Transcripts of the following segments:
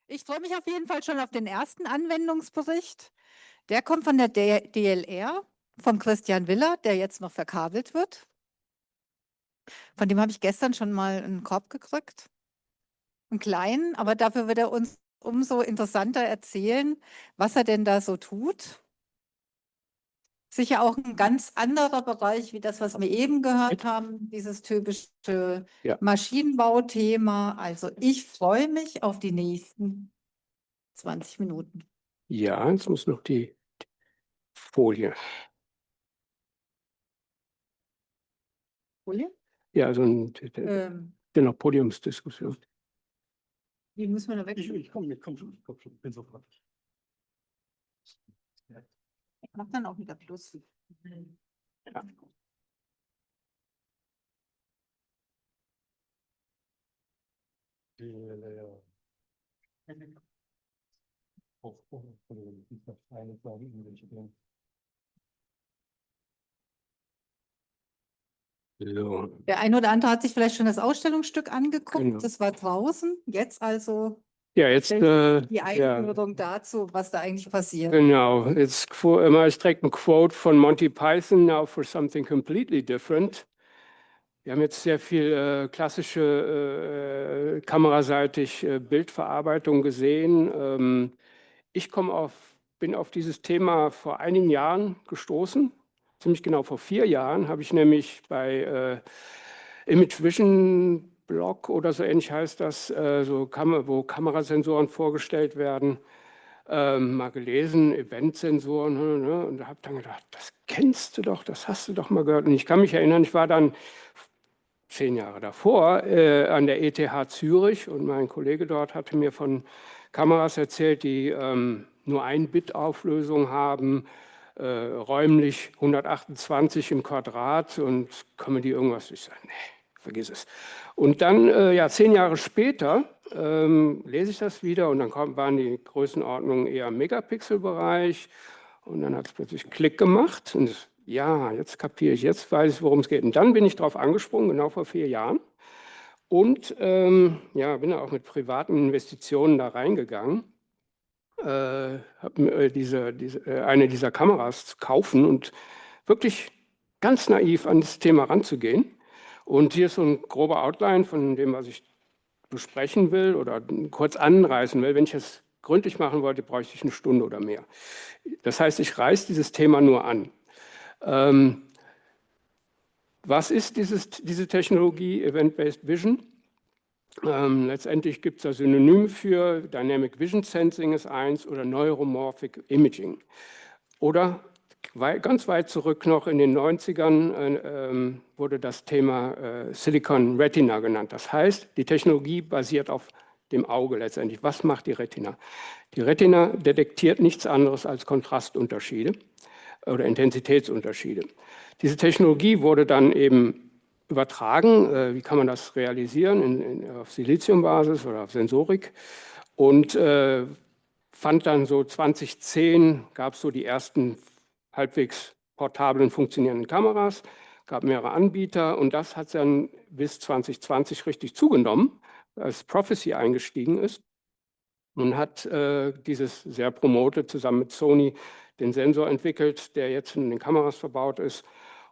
Ich freue mich auf jeden Fall schon auf den ersten Anwendungsbericht. Der kommt von der DLR, vom Christian Willer, der jetzt noch verkabelt wird. Von dem habe ich gestern schon mal einen Korb gekriegt. Einen kleinen, aber dafür wird er uns umso interessanter erzählen, was er denn da so tut. Sicher auch ein ganz anderer Bereich, wie das, was wir eben gehört haben, dieses typische Maschinenbauthema. Also ich freue mich auf die nächsten 20 Minuten. Ja, jetzt muss noch die Folie. Folie? Ja, also genau, Podiumsdiskussion. Die müssen wir da weg. Ich komme schon, bin sofort. Ich mache dann auch wieder Plus. Ja. So. Der eine oder andere hat sich vielleicht schon das Ausstellungsstück angeguckt. Genau. Das war draußen. Jetzt also Ja, jetzt die Einführung dazu, was da eigentlich passiert. Genau, jetzt mache ich direkt ein Quote von Monty Python, now for something completely different. Wir haben jetzt sehr viel klassische kameraseitig Bildverarbeitung gesehen. Ich bin auf dieses Thema vor einigen Jahren gestoßen. Ziemlich genau vor 4 Jahren habe ich nämlich bei Image Vision Blog oder so ähnlich heißt das, wo Kamerasensoren vorgestellt werden, mal gelesen, Eventsensoren, ne, und habe dann gedacht, das kennst du doch, das hast du doch mal gehört. Und ich kann mich erinnern, ich war dann 10 Jahre davor an der ETH Zürich und mein Kollege dort hatte mir von Kameras erzählt, die nur 1 Bit Auflösung haben, räumlich 128 im Quadrat und können die irgendwas? Ich sage, nee, vergiss es. Und dann, 10 Jahre später, lese ich das wieder und dann waren die Größenordnungen eher im Megapixel-Bereich und dann hat es plötzlich Klick gemacht und ja, jetzt kapiere ich, jetzt weiß ich, worum es geht. Und dann bin ich darauf angesprungen, genau vor 4 Jahren und bin auch mit privaten Investitionen da reingegangen, habe eine dieser Kameras zu kaufen und wirklich ganz naiv an das Thema ranzugehen. Und hier ist so ein grober Outline von dem, was ich besprechen will oder kurz anreißen will. Wenn ich es gründlich machen wollte, bräuchte ich 1 Stunde oder mehr. Das heißt, ich reiße dieses Thema nur an. Was ist diese Technologie, Event-Based Vision? Letztendlich gibt es da Synonyme für, Dynamic Vision Sensing ist eins oder Neuromorphic Imaging. Oder ganz weit zurück noch in den 90ern wurde das Thema Silicon Retina genannt. Das heißt, die Technologie basiert auf dem Auge letztendlich. Was macht die Retina? Die Retina detektiert nichts anderes als Kontrastunterschiede oder Intensitätsunterschiede. Diese Technologie wurde dann eben übertragen. Wie kann man das realisieren? Auf Siliziumbasis oder auf Sensorik. Und fand dann so 2010, gab es so die ersten halbwegs portablen, funktionierenden Kameras, gab mehrere Anbieter und das hat dann bis 2020 richtig zugenommen, als Prophecy eingestiegen ist und hat dieses sehr promoted zusammen mit Sony den Sensor entwickelt, der jetzt in den Kameras verbaut ist.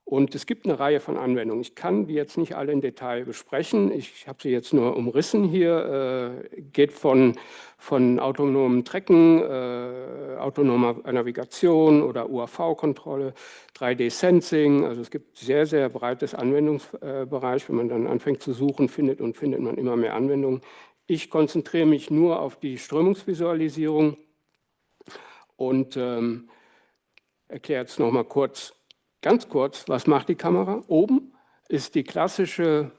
Und es gibt eine Reihe von Anwendungen. Ich kann die jetzt nicht alle im Detail besprechen. Ich habe sie jetzt nur umrissen hier. Geht von autonomen Trecken, autonomer Navigation oder UAV-Kontrolle, 3D-Sensing. Also es gibt sehr, sehr breites Anwendungsbereich. Wenn man dann anfängt zu suchen, findet man immer mehr Anwendungen. Ich konzentriere mich nur auf die Strömungsvisualisierung und erkläre jetzt noch mal ganz kurz, was macht die Kamera? Oben ist die klassische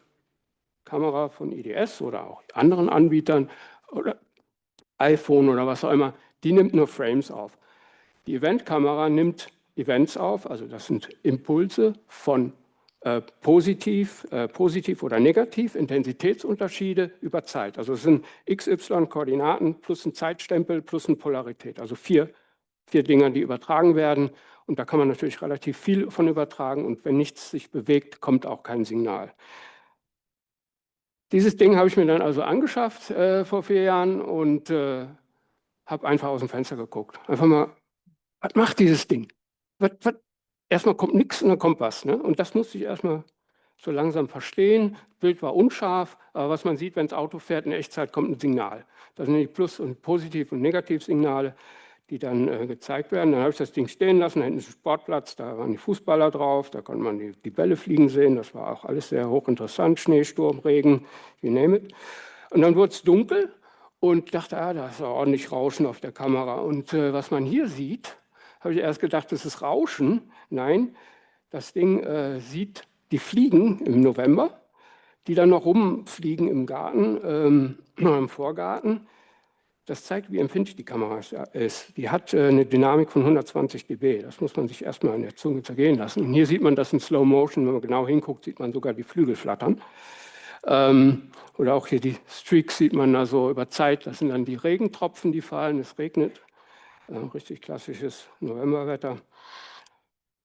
Kamera von IDS oder auch anderen Anbietern oder iPhone oder was auch immer. Die nimmt nur Frames auf. Die Eventkamera nimmt Events auf, also das sind Impulse von positiv oder negativ, Intensitätsunterschiede über Zeit. Also es sind XY-Koordinaten plus ein Zeitstempel plus eine Polarität. Also vier Dinger, die übertragen werden. Und da kann man natürlich relativ viel von übertragen. Und wenn nichts sich bewegt, kommt auch kein Signal. Dieses Ding habe ich mir dann also angeschafft vor 4 Jahren und habe einfach aus dem Fenster geguckt. Einfach mal, was macht dieses Ding? Erstmal kommt nichts und dann kommt was. Ne? Und das musste ich erstmal so langsam verstehen. Das Bild war unscharf, aber was man sieht, wenn das Auto fährt, in Echtzeit kommt ein Signal. Das sind die Plus- und Positiv- und Negativsignale, die dann gezeigt werden. Dann habe ich das Ding stehen lassen, da hinten ist ein Sportplatz, da waren die Fußballer drauf, da konnte man die Bälle fliegen sehen, das war auch alles sehr hochinteressant, Schnee, Sturm, Regen, you name it. Und dann wurde es dunkel und dachte, da ist ordentlich Rauschen auf der Kamera. Und was man hier sieht, habe ich erst gedacht, das ist Rauschen. Nein, das Ding sieht die Fliegen im November, die dann noch rumfliegen im Garten, im Vorgarten. Das zeigt, wie empfindlich die Kamera ist. Die hat eine Dynamik von 120 dB. Das muss man sich erstmal in der Zunge zergehen lassen. Und hier sieht man das in Slow Motion. Wenn man genau hinguckt, sieht man sogar die Flügel flattern. Oder auch hier die Streaks sieht man also über Zeit. Das sind dann die Regentropfen, die fallen. Es regnet. Richtig klassisches Novemberwetter.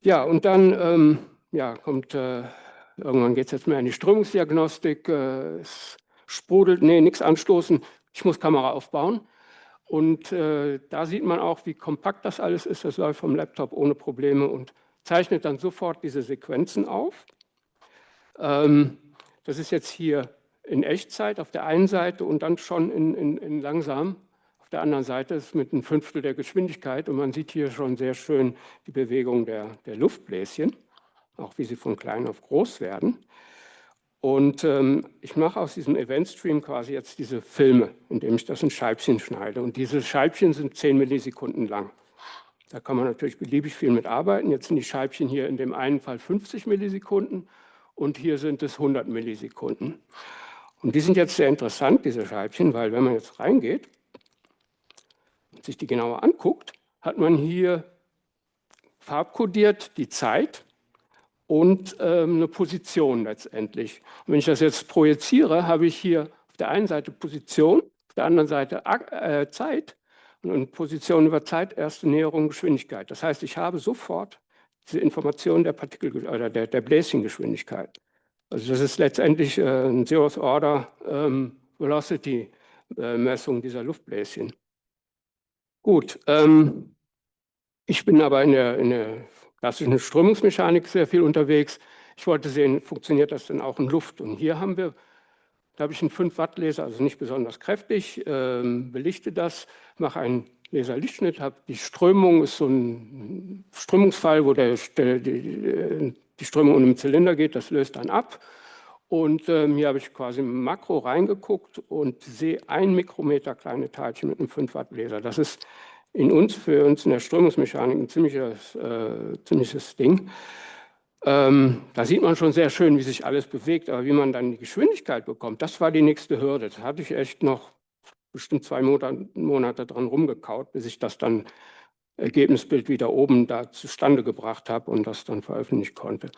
Ja, und dann kommt, irgendwann geht es jetzt mehr in die Strömungsdiagnostik. Es sprudelt, nee, nichts anstoßen. Ich muss Kamera aufbauen. Und da sieht man auch, wie kompakt das alles ist. Das läuft vom Laptop ohne Probleme und zeichnet dann sofort diese Sequenzen auf. Das ist jetzt hier in Echtzeit auf der einen Seite und dann schon in langsam auf der anderen Seite ist mit einem Fünftel der Geschwindigkeit. Und man sieht hier schon sehr schön die Bewegung der Luftbläschen, auch wie sie von klein auf groß werden. Und ich mache aus diesem Event-Stream quasi jetzt diese Filme, indem ich das in Scheibchen schneide. Und diese Scheibchen sind 10 Millisekunden lang. Da kann man natürlich beliebig viel mit arbeiten. Jetzt sind die Scheibchen hier in dem einen Fall 50 Millisekunden und hier sind es 100 Millisekunden. Und die sind jetzt sehr interessant, diese Scheibchen, weil wenn man jetzt reingeht und sich die genauer anguckt, hat man hier farbkodiert die Zeit und eine Position letztendlich. Und wenn ich das jetzt projiziere, habe ich hier auf der einen Seite Position, auf der anderen Seite Zeit und Position über Zeit, erste Näherung, Geschwindigkeit. Das heißt, ich habe sofort diese Information der Partikel oder der Bläschengeschwindigkeit. Also das ist letztendlich ein Zeroth Order Velocity Messung dieser Luftbläschen. Gut, ich bin aber in der klassischen Strömungsmechanik sehr viel unterwegs. Ich wollte sehen, funktioniert das denn auch in Luft? Und hier haben wir, da habe ich einen 5-Watt-Laser, also nicht besonders kräftig, belichte das, mache einen Laserlichtschnitt, habe die Strömung, ist so ein Strömungsfall, wo die Strömung in einem Zylinder geht, das löst dann ab. Und hier habe ich quasi im Makro reingeguckt und sehe 1 Mikrometer kleine Teilchen mit einem 5-Watt-Laser. Das ist für uns in der Strömungsmechanik ein ziemliches Ding. Da sieht man schon sehr schön, wie sich alles bewegt, aber wie man dann die Geschwindigkeit bekommt, das war die nächste Hürde. Da hatte ich echt noch bestimmt 2 Monate dran rumgekaut, bis ich das dann Ergebnisbild wieder oben da zustande gebracht habe und das dann veröffentlichen konnte.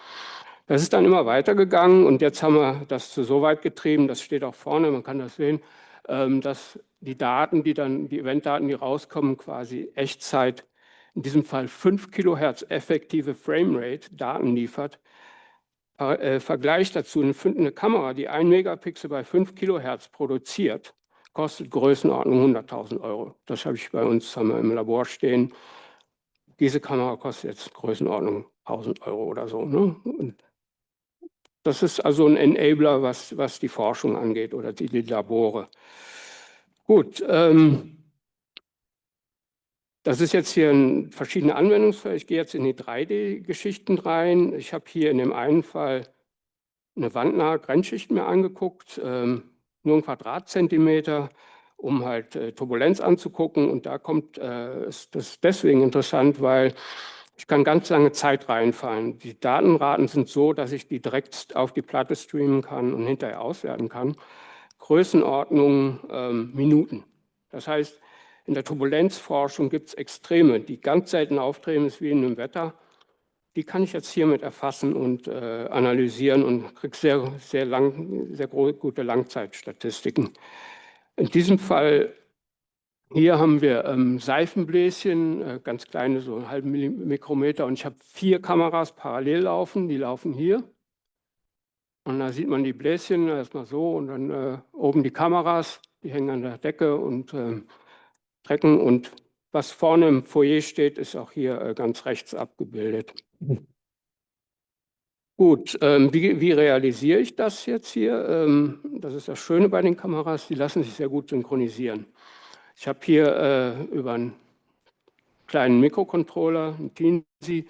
Das ist dann immer weitergegangen und jetzt haben wir das so weit getrieben, das steht auch vorne, man kann das sehen, dass die Daten, die Eventdaten, die rauskommen, quasi Echtzeit, in diesem Fall 5 Kilohertz effektive Framerate Daten liefert. Vergleich dazu, eine Kamera, die 1 Megapixel bei 5 Kilohertz produziert, kostet Größenordnung 100.000 Euro. Das habe ich bei uns, haben wir im Labor stehen. Diese Kamera kostet jetzt Größenordnung 1.000 Euro oder so. Ne? Und das ist also ein Enabler, was die Forschung angeht oder die Labore. Gut, das ist jetzt hier ein verschiedene Anwendungsfälle. Ich gehe jetzt in die 3D-Geschichten rein. Ich habe hier in dem einen Fall eine wandnahe Grenzschicht mir angeguckt, nur ein Quadratzentimeter, um halt Turbulenz anzugucken. Und da ist das deswegen interessant, weil ich kann ganz lange Zeit reinfallen. Die Datenraten sind so, dass ich die direkt auf die Platte streamen kann und hinterher auswerten kann. Größenordnung Minuten. Das heißt, in der Turbulenzforschung gibt es Extreme, die ganz selten auftreten, ist wie in einem Wetter. Die kann ich jetzt hiermit erfassen und analysieren und kriege sehr gute Langzeitstatistiken. In diesem Fall hier haben wir Seifenbläschen, ganz kleine, so einen halben Mikrometer. Und ich habe 4 Kameras parallel laufen. Die laufen hier. Und da sieht man die Bläschen erstmal so und dann oben die Kameras, die hängen an der Decke und trecken. Und was vorne im Foyer steht, ist auch hier ganz rechts abgebildet. Gut, wie realisiere ich das jetzt hier? Das ist das Schöne bei den Kameras, die lassen sich sehr gut synchronisieren. Ich habe hier über einen kleinen Mikrocontroller, einen Teensy,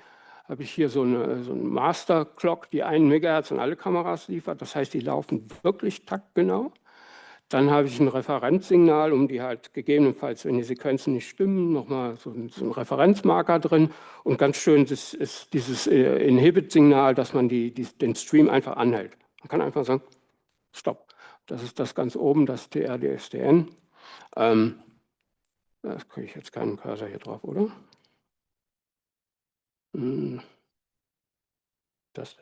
habe ich hier so eine Master Clock, die 1 MHz an alle Kameras liefert. Das heißt, die laufen wirklich taktgenau. Dann habe ich ein Referenzsignal, um die halt gegebenenfalls, wenn die Sequenzen nicht stimmen, nochmal so ein Referenzmarker drin. Und ganz schön ist dieses Inhibit-Signal, dass man den Stream einfach anhält. Man kann einfach sagen, stopp. Das ist das ganz oben, das TRDSDN. Das kriege ich jetzt keinen Cursor hier drauf, oder? Das,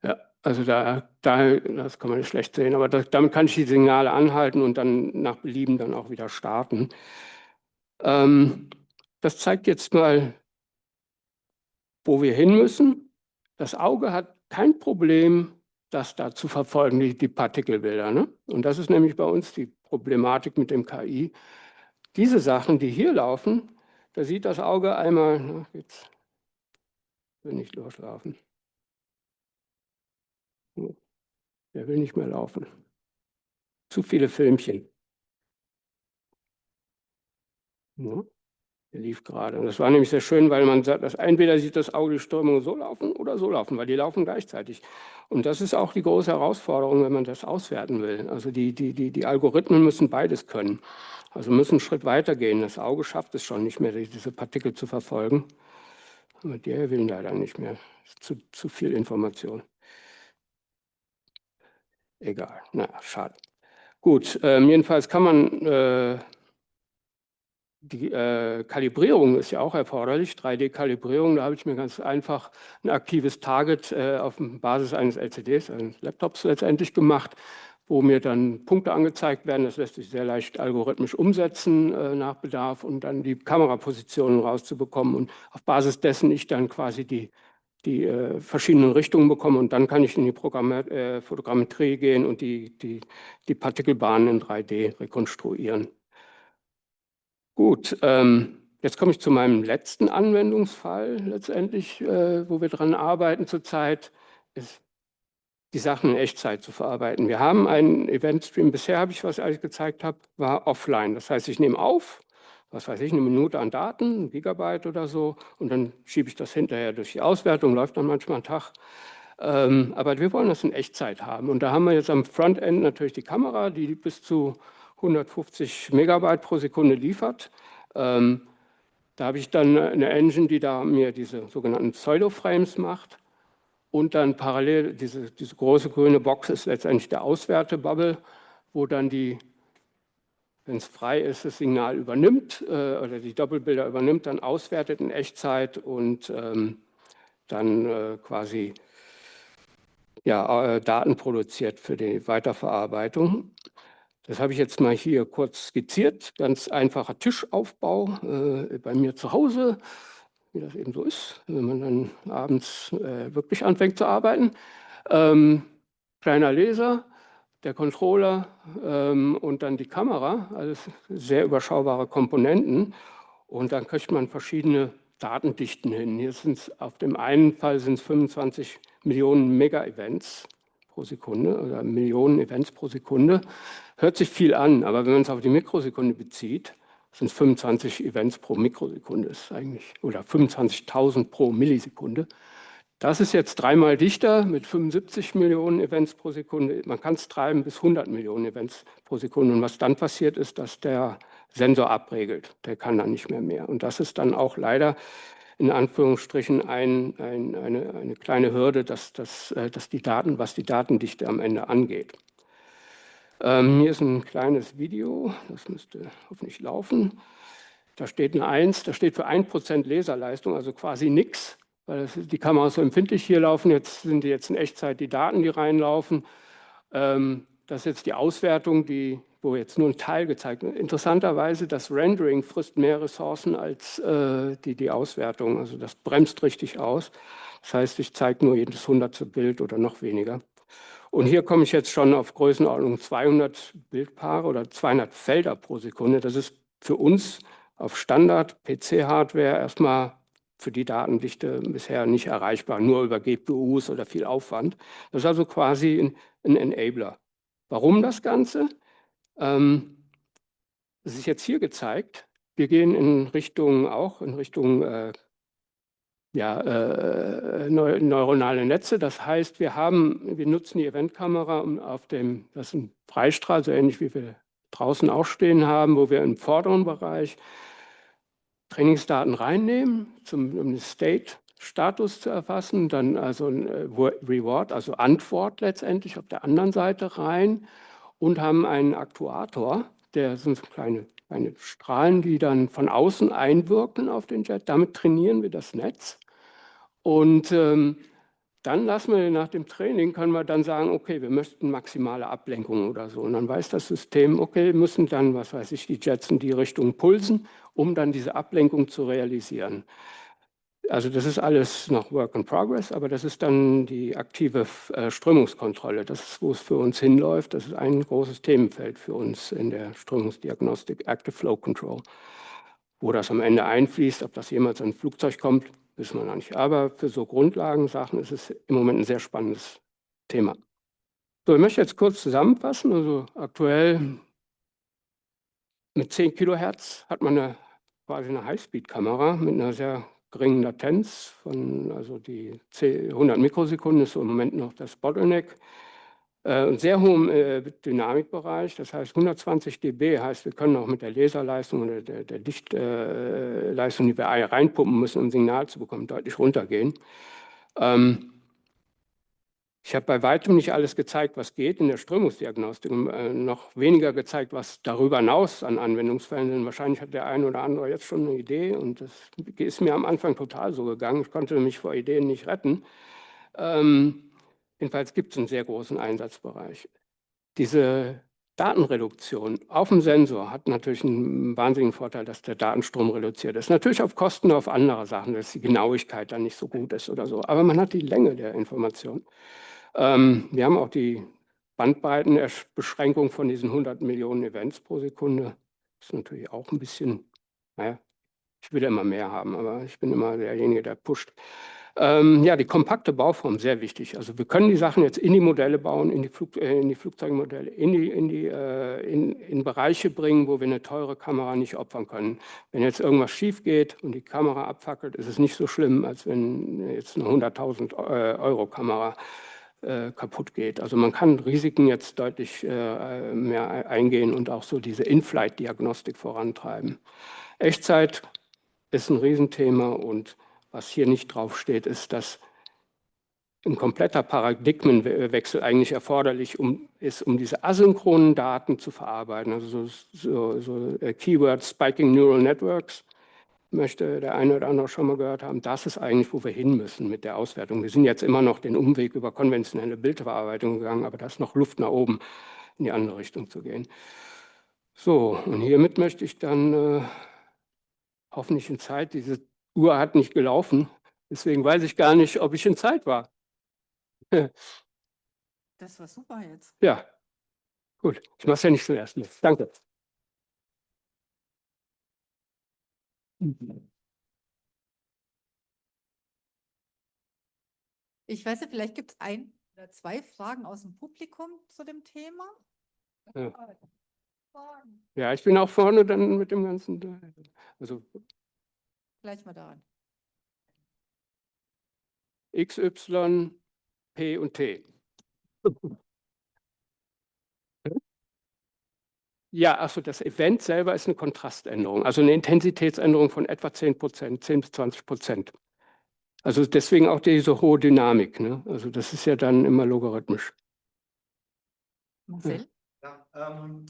ja, also das kann man nicht schlecht sehen, aber damit kann ich die Signale anhalten und dann nach Belieben dann auch wieder starten. Das zeigt jetzt mal, wo wir hin müssen. Das Auge hat kein Problem, das da zu verfolgen, die Partikelbilder. Ne? Und das ist nämlich bei uns die Problematik mit dem KI. Diese Sachen, die hier laufen, da sieht das Auge einmal, na, jetzt will nicht loslaufen. Der will nicht mehr laufen. Zu viele Filmchen. Ja, der lief gerade. Und das war nämlich sehr schön, weil man sagt, dass entweder sieht das Auge die Strömung so laufen oder so laufen, weil die laufen gleichzeitig. Und das ist auch die große Herausforderung, wenn man das auswerten will. Also die Algorithmen müssen beides können. Also müssen einen Schritt weiter gehen. Das Auge schafft es schon nicht mehr, diese Partikel zu verfolgen. Aber der will leider nicht mehr. Zu viel Information. Egal, naja, schade. Gut, jedenfalls kann man, die Kalibrierung ist ja auch erforderlich, 3D-Kalibrierung, da habe ich mir ganz einfach ein aktives Target auf Basis eines LCDs, eines Laptops letztendlich gemacht, wo mir dann Punkte angezeigt werden. Das lässt sich sehr leicht algorithmisch umsetzen nach Bedarf und dann die Kamerapositionen rauszubekommen und auf Basis dessen ich dann quasi die verschiedenen Richtungen bekomme und dann kann ich in die Fotogrammetrie gehen und die Partikelbahnen in 3D rekonstruieren. Gut, jetzt komme ich zu meinem letzten Anwendungsfall letztendlich, wo wir dran arbeiten zurzeit, ist die Sachen in Echtzeit zu verarbeiten. Wir haben einen Eventstream, bisher habe ich, was ich euch gezeigt habe, war offline. Das heißt, ich nehme auf, was weiß ich, eine Minute an Daten, ein Gigabyte oder so, und dann schiebe ich das hinterher durch die Auswertung, läuft dann manchmal einen Tag. Aber wir wollen das in Echtzeit haben. Und da haben wir jetzt am Frontend natürlich die Kamera, die bis zu 150 Megabyte pro Sekunde liefert. Da habe ich dann eine Engine, die da mir diese sogenannten Pseudo-Frames macht. Und dann parallel, diese große grüne Box ist letztendlich der Auswertebubble, wo dann wenn es frei ist, das Signal übernimmt oder die Doppelbilder übernimmt, dann auswertet in Echtzeit und dann quasi ja, Daten produziert für die Weiterverarbeitung. Das habe ich jetzt mal hier kurz skizziert. Ganz einfacher Tischaufbau bei mir zu Hause, wie das eben so ist, wenn man dann abends wirklich anfängt zu arbeiten. Kleiner Laser, der Controller und dann die Kamera, alles sehr überschaubare Komponenten. Und dann kriegt man verschiedene Datendichten hin. Hier sind es auf dem einen Fall sind es 25 Millionen Mega-Events pro Sekunde oder Millionen Events pro Sekunde. Hört sich viel an, aber wenn man es auf die Mikrosekunde bezieht, sind es 25 Events pro Mikrosekunde ist eigentlich, oder 25.000 pro Millisekunde. Das ist jetzt dreimal dichter mit 75 Millionen Events pro Sekunde. Man kann es treiben bis 100 Millionen Events pro Sekunde. Und was dann passiert ist, dass der Sensor abregelt. Der kann dann nicht mehr. Und das ist dann auch leider in Anführungsstrichen eine kleine Hürde, was die Datendichte am Ende angeht. Hier ist ein kleines Video, das müsste hoffentlich laufen. Da steht eine 1, das steht für 1% Laserleistung, also quasi nichts, weil die Kamera ist so empfindlich. Hier sind jetzt in Echtzeit die Daten, die reinlaufen. Das ist jetzt die Auswertung, wo jetzt nur ein Teil gezeigt wird. Interessanterweise, das Rendering frisst mehr Ressourcen als die Auswertung. Also das bremst richtig aus. Das heißt, ich zeige nur jedes 100. Bild oder noch weniger. Und hier komme ich jetzt schon auf Größenordnung 200 Bildpaare oder 200 Felder pro Sekunde. Das ist für uns auf Standard-PC-Hardware erstmal für die Datendichte bisher nicht erreichbar, nur über GPUs oder viel Aufwand. Das ist also quasi ein Enabler. Warum das Ganze? Das ist jetzt hier gezeigt. Wir gehen in Richtung neuronale Netze. Das heißt, wir nutzen die Eventkamera das ist ein Freistrahl, so ähnlich wie wir draußen auch stehen haben, wo wir im vorderen Bereich Trainingsdaten reinnehmen, um den State-Status zu erfassen, dann also ein Reward, also Antwort letztendlich auf der anderen Seite rein und haben einen Aktuator, der sind so kleine Strahlen, die dann von außen einwirken auf den Jet. Damit trainieren wir das Netz. Und dann lassen wir nach dem Training, können wir dann sagen, okay, wir möchten maximale Ablenkung oder so. Und dann weiß das System, okay, müssen dann, was weiß ich, die Jets in die Richtung pulsen, um dann diese Ablenkung zu realisieren. Also das ist alles noch Work in Progress, aber das ist dann die aktive Strömungskontrolle. Das ist, wo es für uns hinläuft. Das ist ein großes Themenfeld für uns in der Strömungsdiagnostik, Active Flow Control. Wo das am Ende einfließt, ob das jemals an ein Flugzeug kommt, wissen wir noch nicht. Aber für so Grundlagensachen ist es im Moment ein sehr spannendes Thema. So, ich möchte jetzt kurz zusammenfassen. Also aktuell mit 10 Kilohertz hat man quasi eine Highspeed-Kamera mit einer sehr geringen Latenz von, also die 100 Mikrosekunden ist so im Moment noch das Bottleneck. Einen sehr hohen Dynamikbereich, das heißt 120 dB, heißt wir können auch mit der Laserleistung oder der Dichtleistung, die wir reinpumpen müssen, um ein Signal zu bekommen, deutlich runtergehen. Ich habe bei weitem nicht alles gezeigt, was geht in der Strömungsdiagnostik und noch weniger gezeigt, was darüber hinaus an Anwendungsfällen sind. Wahrscheinlich hat der eine oder andere jetzt schon eine Idee und das ist mir am Anfang total so gegangen. Ich konnte mich vor Ideen nicht retten. Jedenfalls gibt es einen sehr großen Einsatzbereich. Diese Datenreduktion auf dem Sensor hat natürlich einen wahnsinnigen Vorteil, dass der Datenstrom reduziert ist. Natürlich auf Kosten auf andere Sachen, dass die Genauigkeit dann nicht so gut ist oder so. Aber man hat die Länge der Information. Wir haben auch die Bandbreitenbeschränkung von diesen 100 Millionen Events pro Sekunde. Das ist natürlich auch ein bisschen, naja, ich will immer mehr haben, aber ich bin immer derjenige, der pusht. Ja, die kompakte Bauform, sehr wichtig. Also wir können die Sachen jetzt in die Modelle bauen, in die Flugzeugmodelle, in Bereiche bringen, wo wir eine teure Kamera nicht opfern können. Wenn jetzt irgendwas schief geht und die Kamera abfackelt, ist es nicht so schlimm, als wenn jetzt eine 100.000 Euro Kamera kaputt geht. Also man kann Risiken jetzt deutlich mehr eingehen und auch so diese In-Flight-Diagnostik vorantreiben. Echtzeit ist ein Riesenthema und was hier nicht draufsteht, ist, dass ein kompletter Paradigmenwechsel eigentlich erforderlich ist, um diese asynchronen Daten zu verarbeiten. Also so Keywords, Spiking Neural Networks, möchte der eine oder andere schon mal gehört haben. Das ist eigentlich, wo wir hin müssen mit der Auswertung. Wir sind jetzt immer noch den Umweg über konventionelle Bildverarbeitung gegangen, aber da ist noch Luft nach oben, in die andere Richtung zu gehen. So, und hiermit möchte ich dann hoffentlich in Zeit, diese Uhr hat nicht gelaufen, deswegen weiß ich gar nicht, ob ich in Zeit war. Das war super jetzt. Ja, gut. Ich mache es ja nicht zum ersten Mal. Danke. Ich weiß nicht, vielleicht gibt es ein oder zwei Fragen aus dem Publikum zu dem Thema. Ja. Fragen. Ja, ich bin auch vorne dann mit dem ganzen. Also Gleich mal daran. X, Y, P und T. Ja, also das Event selber ist eine Kontraständerung, also eine Intensitätsänderung von etwa 10%, 10 bis 20%. Also deswegen auch diese hohe Dynamik. Ne? Also das ist ja dann immer logarithmisch. Marcel? Ja, du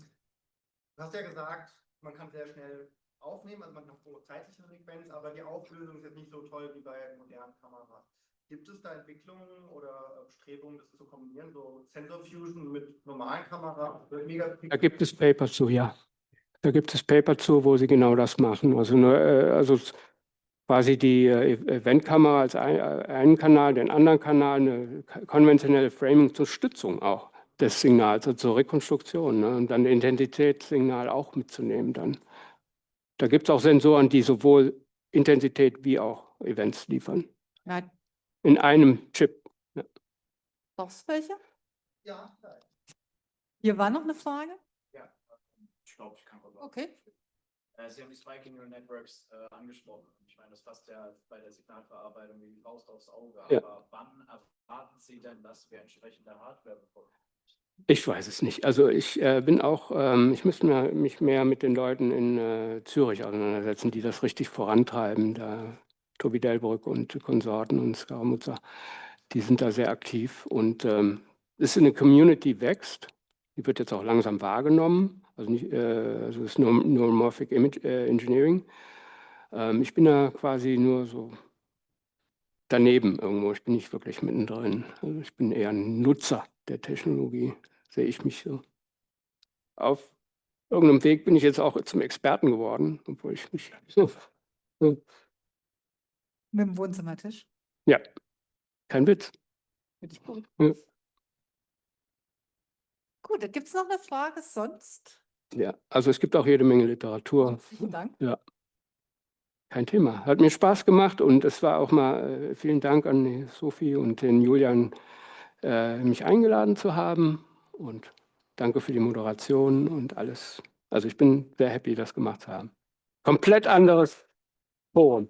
hast ja gesagt, man kann sehr schnell aufnehmen, also man hat eine zeitliche Frequenz, aber die Auflösung ist jetzt nicht so toll wie bei modernen Kameras. Gibt es da Entwicklungen oder Bestrebungen, das zu kombinieren, so Sensor Fusion mit normalen Kameras? Da gibt es Paper zu, ja. Da gibt es Paper zu, wo sie genau das machen. Also quasi die Eventkamera als einen Kanal, den anderen Kanal, eine konventionelle Framing zur Stützung auch des Signals, also zur Rekonstruktion, ne? Und dann das Intensitätssignal auch mitzunehmen dann. Da gibt es auch Sensoren, die sowohl Intensität wie auch Events liefern. Nein. In einem Chip. Ja. Noch welche? Ja, Hier war noch eine Frage. Ja, ich glaube, ich kann rüber. Okay. Sie haben die Spiking Neural Networks angesprochen. Ich meine, das passt ja bei der Signalverarbeitung wie die Faust aufs Auge. Ja. Aber wann erwarten Sie denn, dass wir entsprechende Hardware bekommen? Ich weiß es nicht. Also ich bin auch, ich müsste mich mehr mit den Leuten in Zürich auseinandersetzen, die das richtig vorantreiben. Da Tobi Delbrück und Konsorten und Skaramuzza, die sind da sehr aktiv. Und es ist eine Community, die wächst. Die wird jetzt auch langsam wahrgenommen. Also, nicht, also das ist neuromorphic Engineering. Ich bin da quasi nur so daneben irgendwo. Ich bin nicht wirklich mittendrin. Also ich bin eher ein Nutzer der Technologie, sehe ich mich so. Auf irgendeinem Weg bin ich jetzt auch zum Experten geworden, obwohl ich mich so. Mit dem Wohnzimmertisch. Ja, kein Witz. Finde ich gut. Ja. Gut, gibt es noch eine Frage sonst? Ja, also es gibt auch jede Menge Literatur. Vielen Dank. Ja, kein Thema. Hat mir Spaß gemacht und es war auch mal vielen Dank an die Sophie und den Julian, mich eingeladen zu haben und danke für die Moderation und alles. Also ich bin sehr happy, das gemacht zu haben. Komplett anderes Forum.